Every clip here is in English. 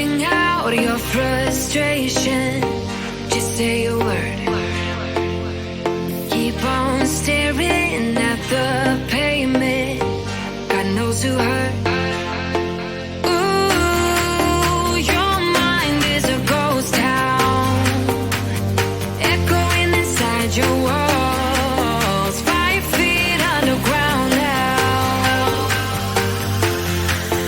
letting out your frustration. Just say a word. Keep on staring at the pavement. God knows who hurt. Ooh, your mind is a ghost town, echoing inside your walls, 5 feet underground now.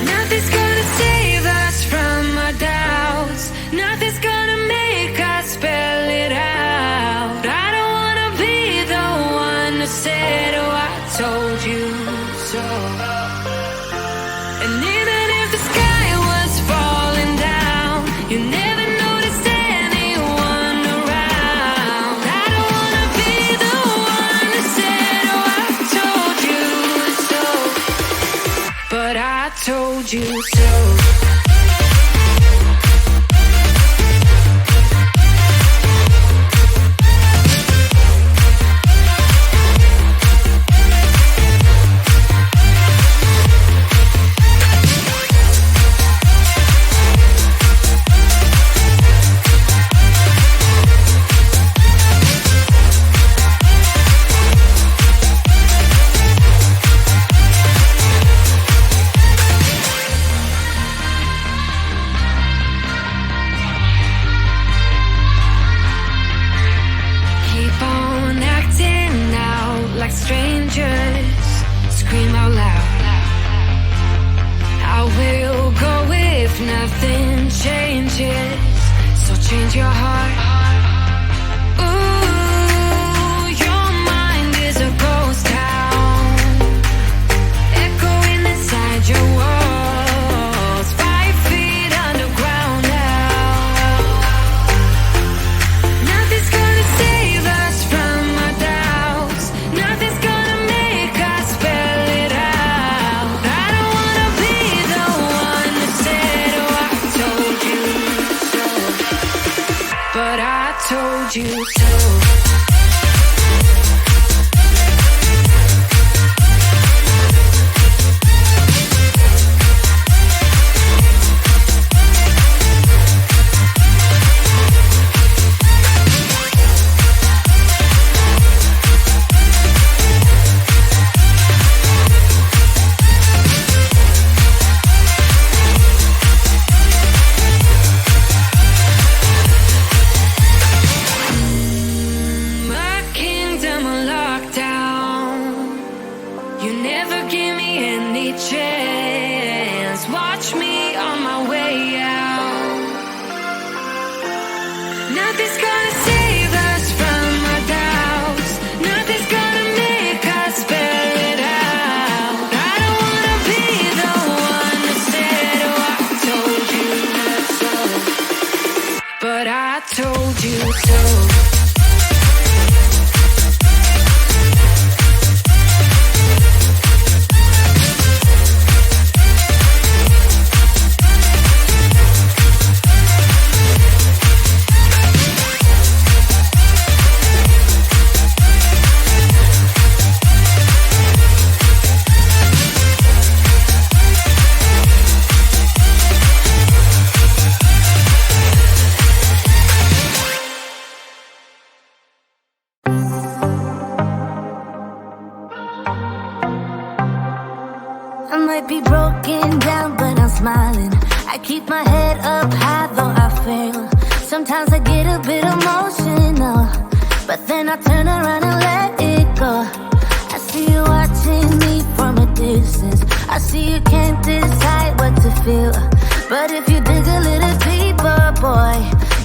Nothing's gonna save us from our doubts. Nothing's gonna make us spell it out. I don't wanna be the one to say, oh, I told you so. And even if the sky was falling down, you never noticed anyone around. I don't wanna be the one to say, oh, I told you so. But I told you so. Keep on acting out like strangers. Scream out loud. I will go if nothing changes. So change your heart. Ooh, your mind is a ghost town, echoing inside your walls, 5 feet underground now. Nothing's gonna save us from our doubts. Nothing's gonna make us spell it out. I don't wanna be the one that said, oh, I told you so. But I told you so. My kingdom on lockdown. You never give me any chance. Watch me on my way out. Nothing's gonna save us from our doubts. Nothing's gonna make us spell it out. I don't wanna be the one that said, oh, I told you so. But I told you so. I might be broken down, but I'm smiling. I keep my head up high, though I fail. Sometimes I get a bit emotional, but then I turn around and let it go. I see you watching me from a distance. I see you can't decide what to feel, but if you dig a little deeper, boy,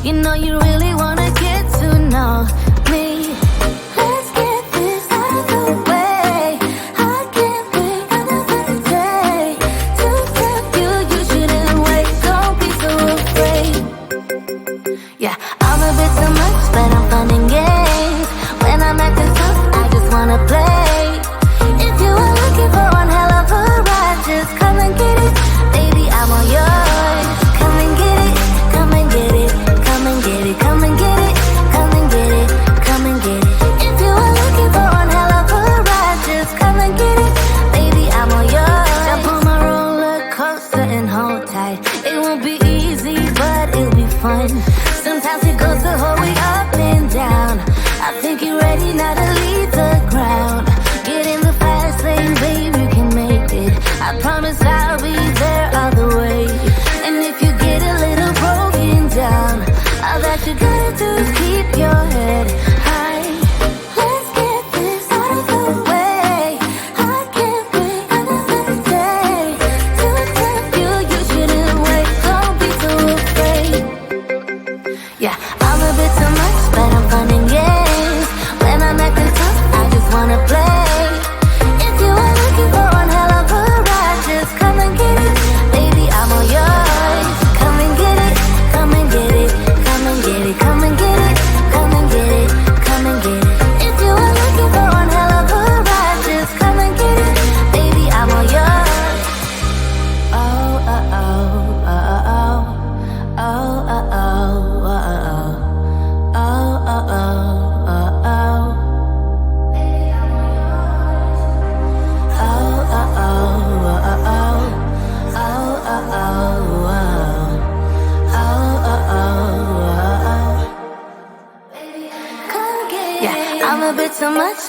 you know you really wanna get to know me. Let's get this out of the way. I can't wait another day to tell you you shouldn't wait. Don't be so afraid. Yeah, I'm a bit too much, but I'm fun and games. When I'm acting tough, I just wanna play. If you are looking for one hell of a ride, just come and get it, baby. I'm all yours. Come and get it, come and get it, come and get it, come and get it, come and get it, come and get it.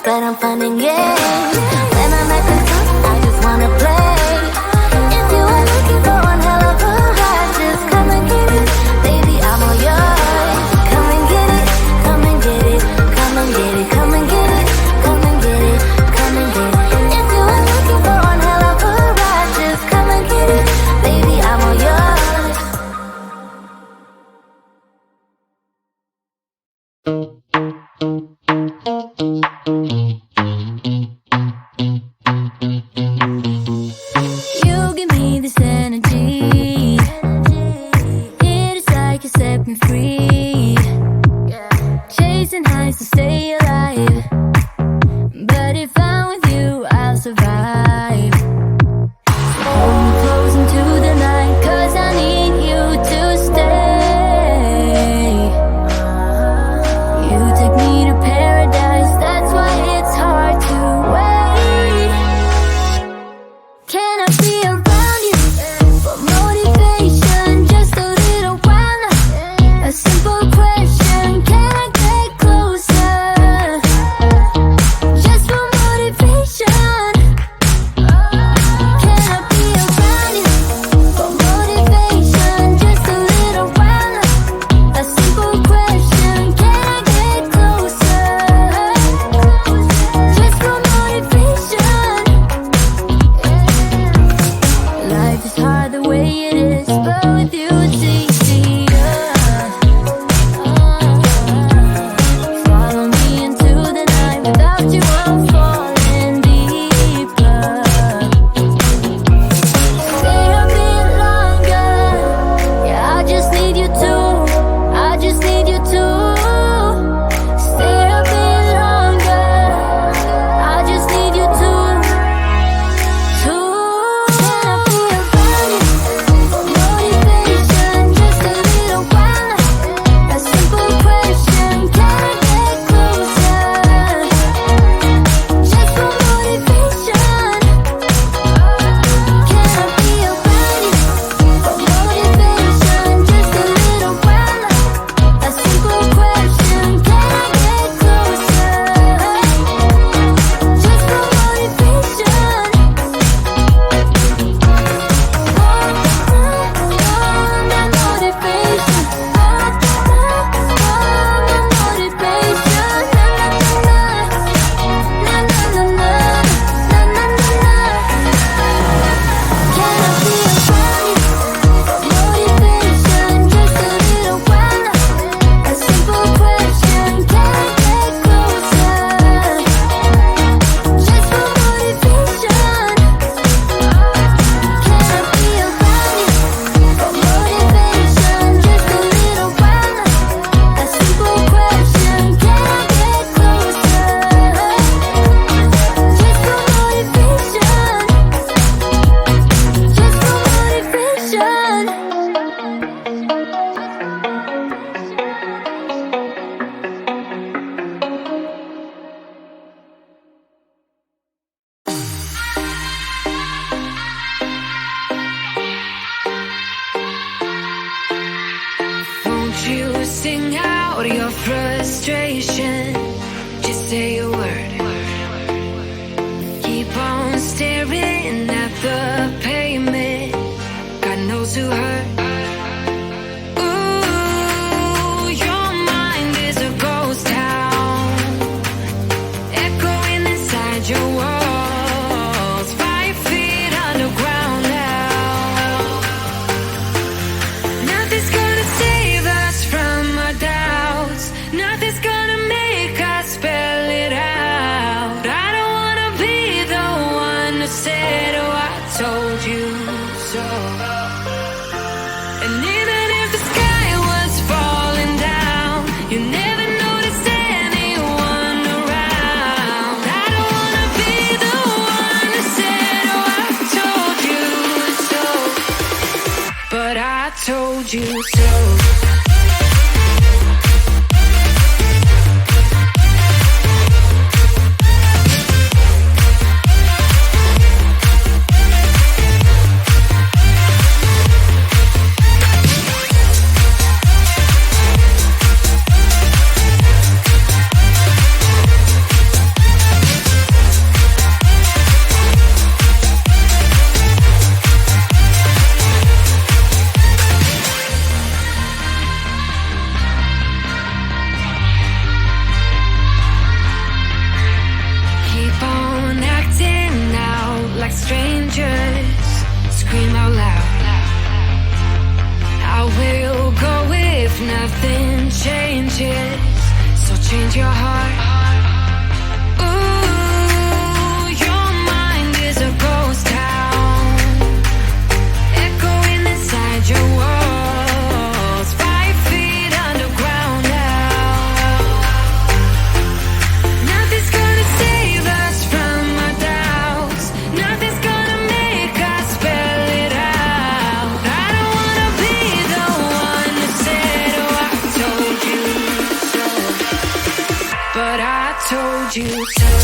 but I'm fun and games. When I'm at the top, I just wanna play. If you are looking for one hell of a ride, just come and get it, baby, I'm all yours. Come and get it, come and get it, come and get it, come and get it, come and get it, come and get it. If you are looking for one hell of a ride, just come and get it, baby, I'm all yours. You give me this energy. It's like you set me free. Chasing highs to stay alive. But if I'm with you, I'll survive. Hold me close into the night, 'cause I need you to stay. You take me to paradise, that's why it's hard to wait. Can I be around you for motivation? Just a little while now. A simple question, can I get closer? Just for motivation. Can I be around you for motivation? Just a little while now. A simple question, can I get closer? Just for motivation. Life is hard the way it is, but with you it's easier. Follow me into the night, without you I'm falling deeper. Stay a bit longer, yeah, I just need you to, I just need you to. Stay a bit longer, I just need you to. Can I be around you for motivation? Just a little while now. A simple question, can I get closer? Just for motivation. Can I be around you for motivation? Just a little while now. A simple question, can I get closer? Just for motivation. Won't you sing out your frustration? Just say a word. Keep on staring at the pavement. God knows who hurt. Ooh, your mind is a ghost town, echoing inside your walls. 5 feet underground now. Nothing's gonna save us from our doubts. Nothing's gonna make us spell it out. I don't wanna be the one who said, oh, I told you so. And even if the sky was falling down, you never noticed anyone around. I don't wanna be the one who said, oh, I told you so. But I told you so. like strangers. Scream out loud. I will go if nothing changes. So change your heart. Ooh, your mind is a ghost town, echoing inside your walls. 5 feet underground now. Nothing's gonna save us from our doubts. Nothing's gonna make us spell it out. I don't wanna be the one who said, oh, I told you so. But I told you so.